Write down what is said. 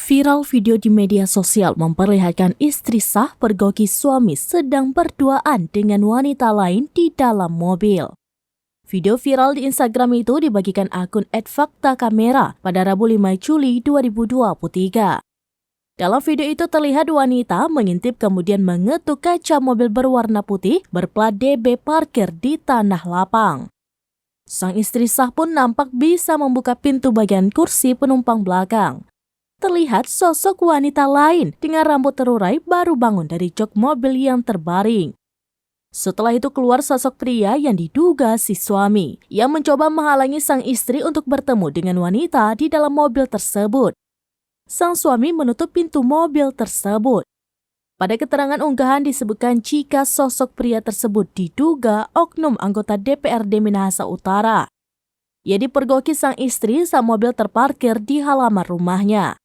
Viral video di media sosial memperlihatkan istri sah pergoki suami sedang berduaan dengan wanita lain di dalam mobil. Video viral di Instagram itu dibagikan akun @faktakamera pada Rabu 5 Juli 2023. Dalam video itu terlihat wanita mengintip kemudian mengetuk kaca mobil berwarna putih berplat DB parkir di tanah lapang. Sang istri sah pun nampak bisa membuka pintu bagian kursi penumpang belakang. Terlihat sosok wanita lain dengan rambut terurai baru bangun dari jok mobil yang terbaring. Setelah itu keluar sosok pria yang diduga si suami yang mencoba menghalangi sang istri untuk bertemu dengan wanita di dalam mobil tersebut. Sang suami menutup pintu mobil tersebut. Pada keterangan unggahan disebutkan jika sosok pria tersebut diduga oknum anggota DPRD Minahasa Utara. Ia dipergoki sang istri saat mobil terparkir di halaman rumahnya.